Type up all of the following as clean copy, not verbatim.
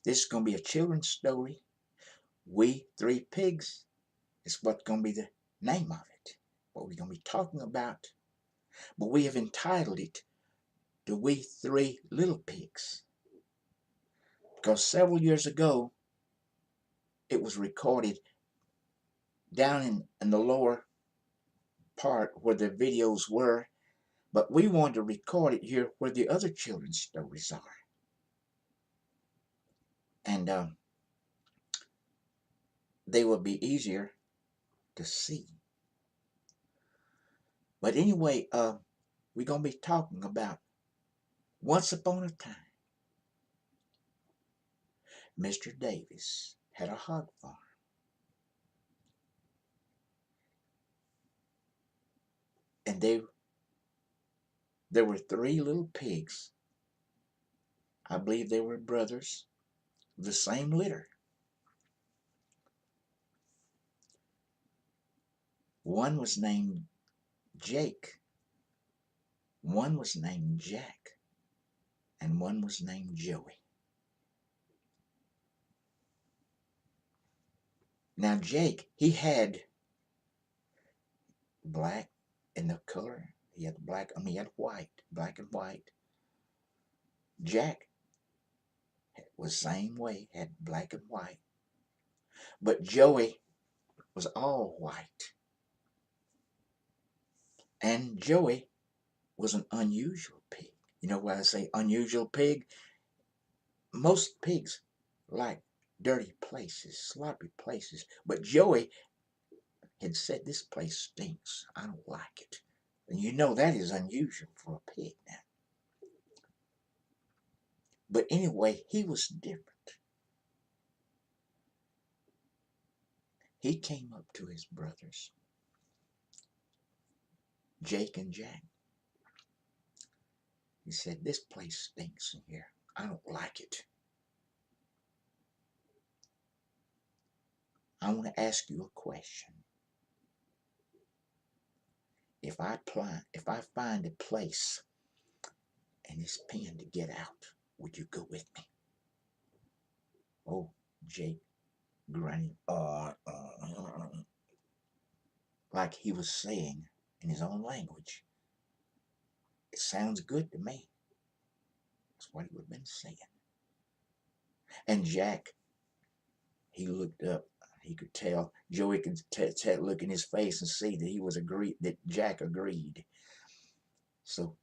This is going to be a children's story. We Three Pigs is what's going to be the name of it. What we're going to be talking about. But we have entitled it The We Three Little Pigs. Because several years ago, it was recorded down in the lower part where the videos were. But we wanted to record it here where the other children's stories are. And they will be easier to see. But anyway, we're going to be talking about once upon a time, Mr. Davis had a hog farm. And there were three little pigs. I believe they were brothers, the same litter. One was named Jake, one was named Jack, and one was named Joey. Now Jake, he had black in the color. He had black, he had white, black and white. Jack was same way, had black and white. But Joey was all white. And Joey was an unusual pig. You know why I say unusual pig? Most pigs like dirty places, sloppy places. But Joey had said, this place stinks. I don't like it. And you know that is unusual for a pig now. But anyway, he was different. He came up to his brothers, Jake and Jack. He said, this place stinks in here. I don't like it. I want to ask you a question. If I find a place in this pen to get out, would you go with me? Oh, Jake grunted, like he was saying in his own language. It sounds good to me. That's what he would have been saying. And Jack, he looked up. He could tell. Joey could look in his face and see that he was that Jack agreed. So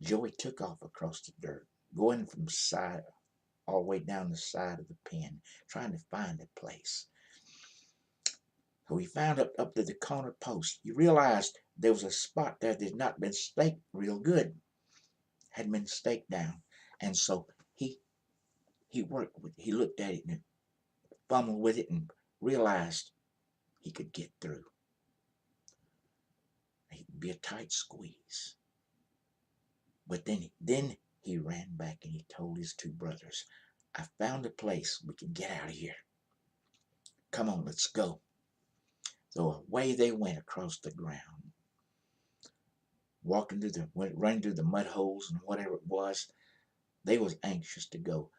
Joey took off across the dirt, going from side all the way down the side of the pen, trying to find a place. So he found up to the corner post. He realized there was a spot there that had not been staked real good, had been staked down. And so he looked at it and fumbled with it and realized he could get through. It'd be a tight squeeze. But then he ran back and he told his two brothers, I found a place we can get out of here. Come on, let's go. So away they went across the ground, running through the mud holes and whatever it was. They was anxious to go.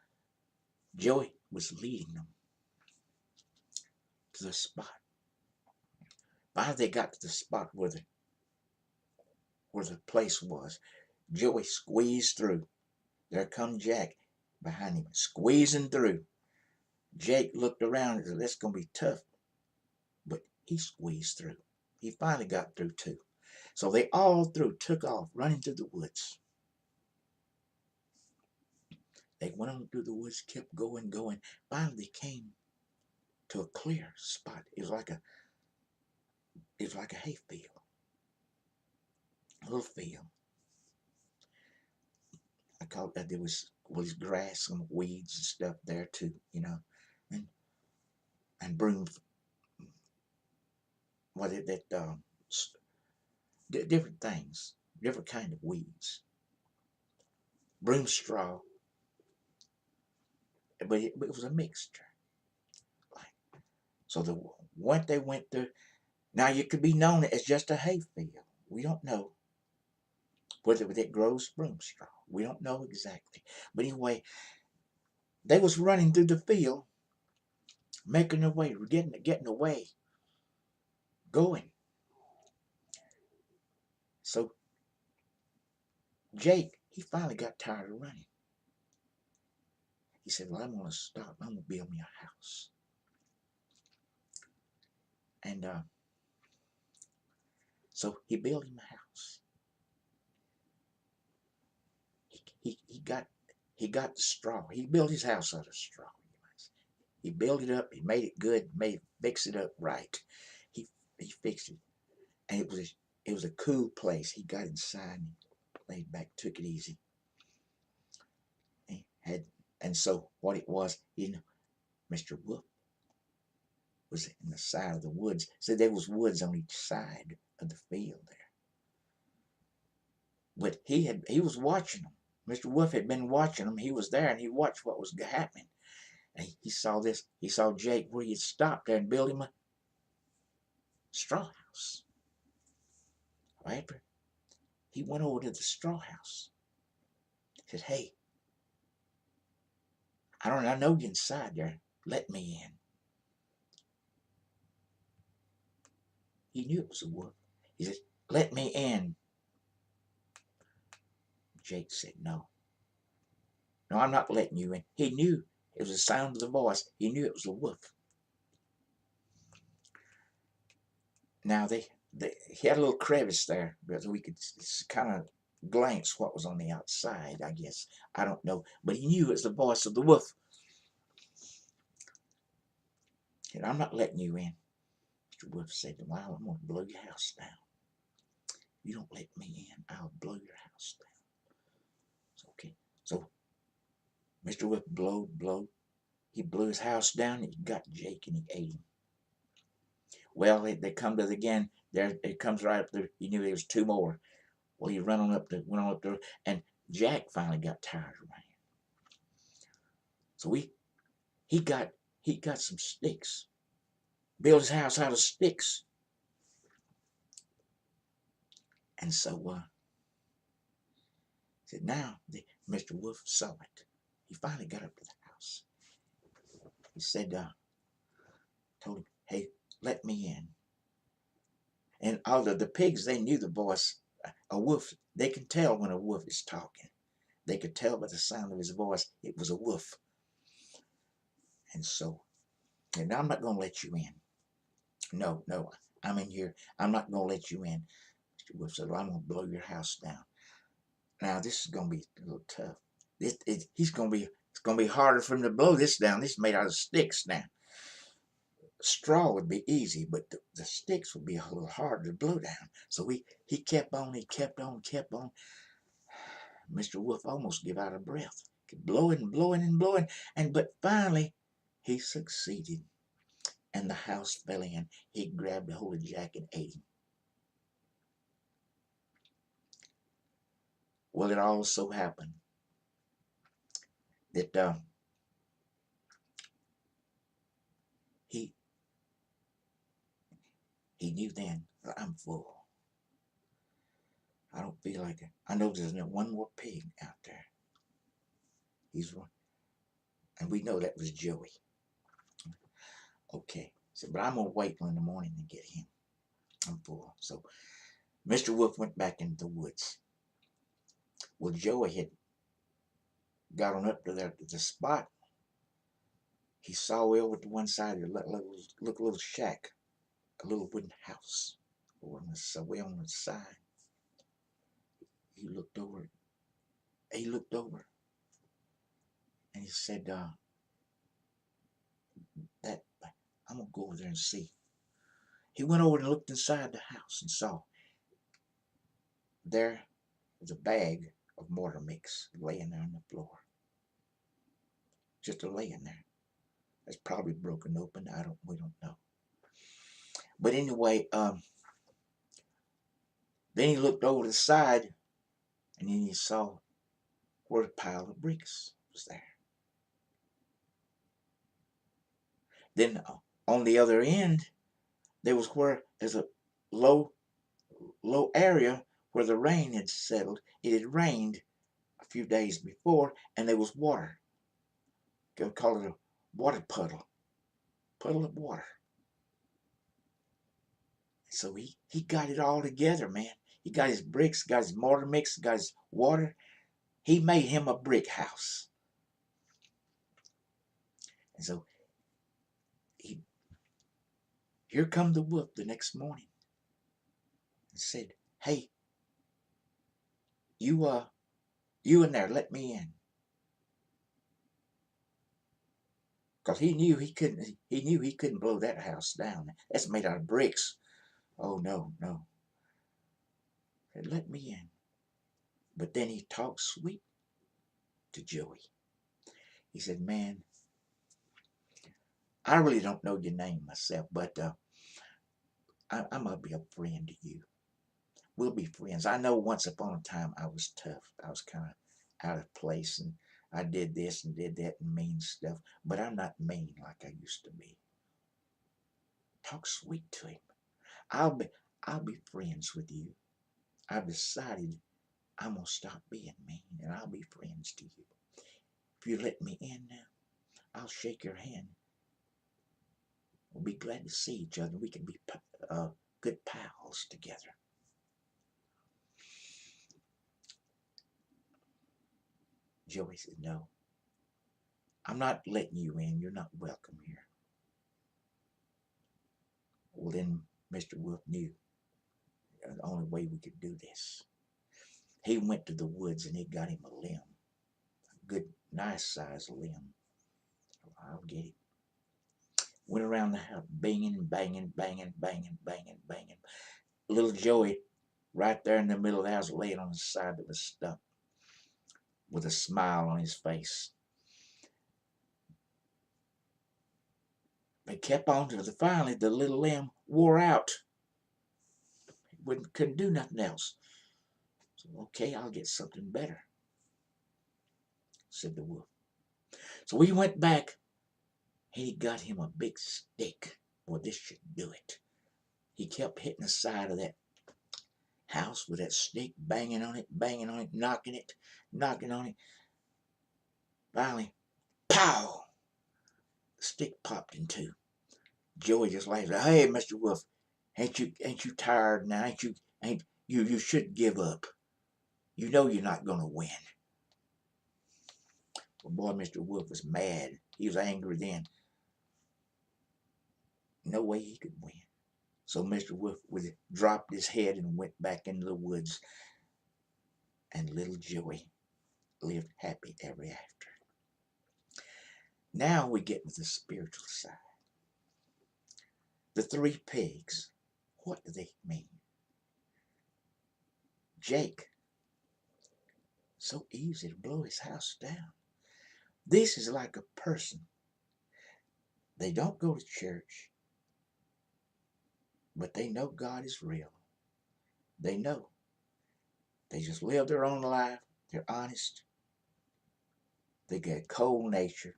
Joey was leading them to the spot. Finally, they got to the spot where the place was. Joey squeezed through. There come Jack behind him, squeezing through. Jake looked around and said, that's going to be tough. But he squeezed through. He finally got through too. So they all took off, running through the woods. They went on through the woods, kept going. Finally, they came to a clear spot. It was like a hayfield, a little field. I call it that. There was grass and weeds and stuff there too, and broom. Different things, different kind of weeds, broom straw, but it was a mixture. So what they went through, now it could be known as just a hayfield. We don't know whether it grows broom straw. We don't know exactly. But anyway, They was running through the field, making their way, getting away, going. So Jake, he finally got tired of running. He said, well, I'm going to stop. I'm going to build me a house. And so he built him a house. He got the straw. He built his house out of straw. He built it up. He made it good. Fixed it up right. He fixed it, and it was a cool place. He got inside and laid back, took it easy. And so what it was, Mr. Wolf was in the side of the woods. So there was woods on each side of the field there. But he was watching them. Mr. Wolf had been watching them. He was there, and he watched what was happening. And he saw this. He saw Jake where he had stopped there and built him a straw house. Right? He went over to the straw house. He said, hey, I know you're inside there. Let me in. He knew it was a wolf. He said, let me in. Jake said, no. No, I'm not letting you in. He knew it was the sound of the voice. He knew it was a wolf. Now, he had a little crevice there, but we could kind of glance what was on the outside, I guess. I don't know. But he knew it was the voice of the wolf. He said, I'm not letting you in. Mr. Wolf said, well, I'm going to blow your house down. You don't let me in, I'll blow your house down. Okay. So Mr. Wolf blowed. He blew his house down and he got Jake and he ate him. Well, they come to the again. There it comes right up there. He knew there was two more. Well, he went on up there, and Jack finally got tired of running. So he got some sticks. Built his house out of sticks. And so said now Mr. Wolf saw it. He finally got up to the house. He said, told him, hey, let me in. And all of the pigs, they knew the voice. A wolf, they can tell when a wolf is talking. They could tell by the sound of his voice it was a wolf. And so, and I'm not going to let you in. No, I'm in here. I'm not going to let you in. Mr. Wolf said, well, I'm going to blow your house down. Now, this is going to be a little tough. It's going to be harder for him to blow this down. This is made out of sticks now. Straw would be easy, but the sticks would be a little harder to blow down. So he kept on. Mr. Wolf almost gave out of breath. Kept blowing, but finally he succeeded, and the house fell in. He grabbed a hold of Jack and ate him. Well, it also happened that he knew then, I'm full. I don't feel like it. I know there's not one more pig out there. He's one. And we know that was Joey. Okay. So, but I'm going to wait till in the morning and get him. I'm full. So Mr. Wolf went back into the woods. Well, Joey had got on up to the spot. He saw way over to one side of a little shack, a little wooden house way on the side. He looked over. And he said, that I'm going to go over there and see. He went over and looked inside the house and saw there was a bag of mortar mix laying there on the floor. Just laying there. It's probably broken open. We don't know. But anyway, then he looked over the side and then he saw where a pile of bricks was there. Then on the other end, there's a low area where the rain had settled. It had rained a few days before and there was water. Go call it a water puddle. Puddle of water. So he got it all together, man. He got his bricks, got his mortar mix, got his water. He made him a brick house. And so he, here come the wolf the next morning and said, "Hey, you in there, let me in." Because he knew he couldn't blow that house down. That's made out of bricks. Oh no, no. He said, "Let me in." But then he talked sweet to Joey. He said, "Man, I really don't know your name myself, but I'm gonna be a friend to you. We'll be friends. I know once upon a time I was tough. I was kind of out of place, and I did this and did that and mean stuff. But I'm not mean like I used to be." Talk sweet to him. I'll be I'll be friends with you. I've decided I'm gonna stop being mean, and I'll be friends to you. If you let me in now, I'll shake your hand. We'll be glad to see each other. We can be good pals together. Joey said, "No, I'm not letting you in. You're not welcome here." Well, then Mr. Wolf knew the only way we could do this. He went to the woods and he got him a limb, a good, nice sized limb. I'll get it. Went around the house, banging, banging, banging, banging, banging, banging. Little Joey, right there in the middle of the house, laying on his side that was stuck, with a smile on his face. They kept on till finally the little limb wore out. Couldn't do nothing else. So, okay, I'll get something better, said the wolf. So we went back. He got him a big stick. Well, this should do it. He kept hitting the side of that house with that stick, banging on it, knocking it, knocking on it. Finally, pow! The stick popped in two. Joey just laughed. "Hey, Mr. Wolf, ain't you tired now? Ain't you should give up. You know you're not gonna win." Well, boy, Mr. Wolf was mad. He was angry then. No way he could win. So Mr. Wolf dropped his head and went back into the woods, and little Joey lived happy ever after. Now we get to the spiritual side. The three pigs. What do they mean? Jake, so easy to blow his house down. This is like a person. They don't go to church, but they know God is real. They know. They just live their own life. They're honest. They get a cold nature.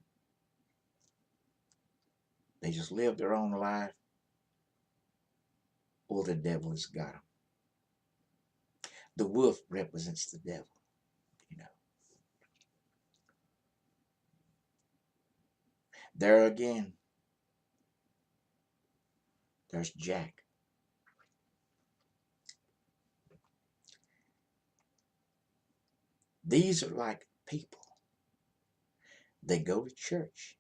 They just live their own life, or the devil has got them. The wolf represents the devil, you know. There again, there's Jack. These are like people. They go to church.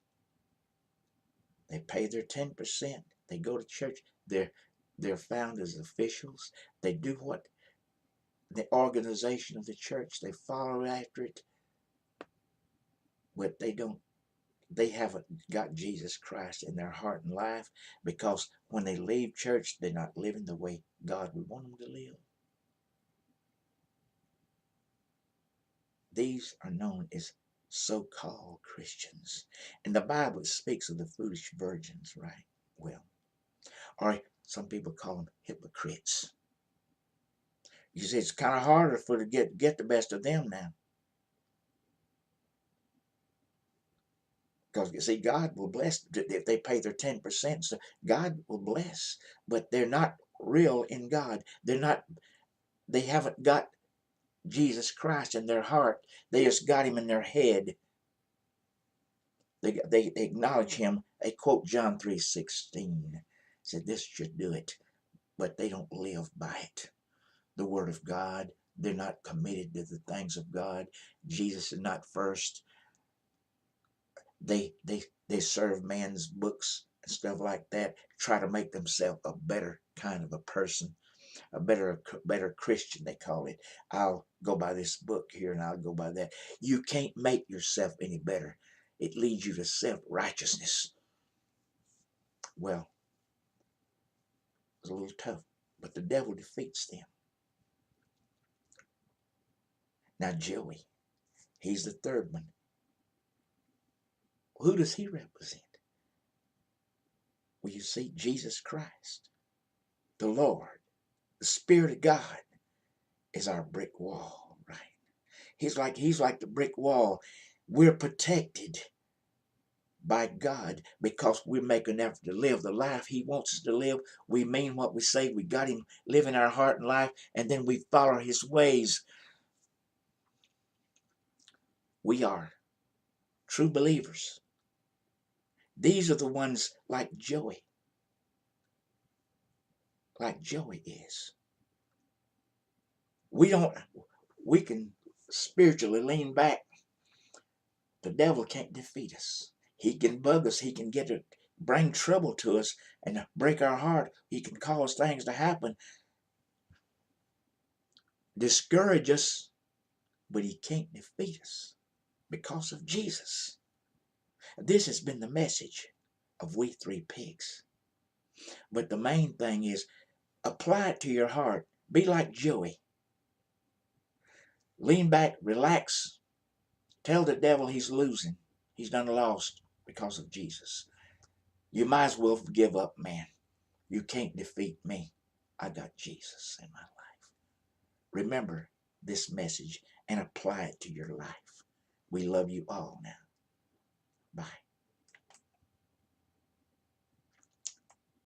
They pay their 10%. They go to church. They're found as officials. They do what the organization of the church, they follow after it, but they haven't got Jesus Christ in their heart and life, because when they leave church, they're not living the way God would want them to live. These are known as so-called Christians. And the Bible speaks of the foolish virgins, right? Well, or some people call them hypocrites. You see, it's kind of harder for to get the best of them now. Because you see, God will bless if they pay their 10%. So God will bless, but they're not real in God. They haven't got Jesus Christ in their heart. They just got him in their head. They acknowledge him. They quote John 3:16. Said this should do it, but they don't live by it. The word of God. They're not committed to the things of God. Jesus is not first. They serve man's books and stuff like that. Try to make themselves a better kind of a person, a better Christian, they call it. I'll go by this book here and I'll go by that. You can't make yourself any better. It leads you to self-righteousness. Well, it's a little tough, but the devil defeats them. Now Joey, he's the third one. Who does he represent? Well, you see, Jesus Christ, the Lord, the Spirit of God is our brick wall, right? He's like the brick wall. We're protected by God because we make an effort to live the life he wants us to live. We mean what we say. We got him live in our heart and life, and then we follow his ways. We are true believers. These are the ones like Joey is. We can spiritually lean back. The devil can't defeat us. He can bug us. He can bring trouble to us and break our heart. He can cause things to happen, discourage us, but he can't defeat us because of Jesus. This has been the message of We Three Pigs. But the main thing is apply it to your heart. Be like Joey. Lean back, relax. Tell the devil he's losing. He's done lost because of Jesus. You might as well give up, man. You can't defeat me. I got Jesus in my life. Remember this message and apply it to your life. We love you all now. Bye.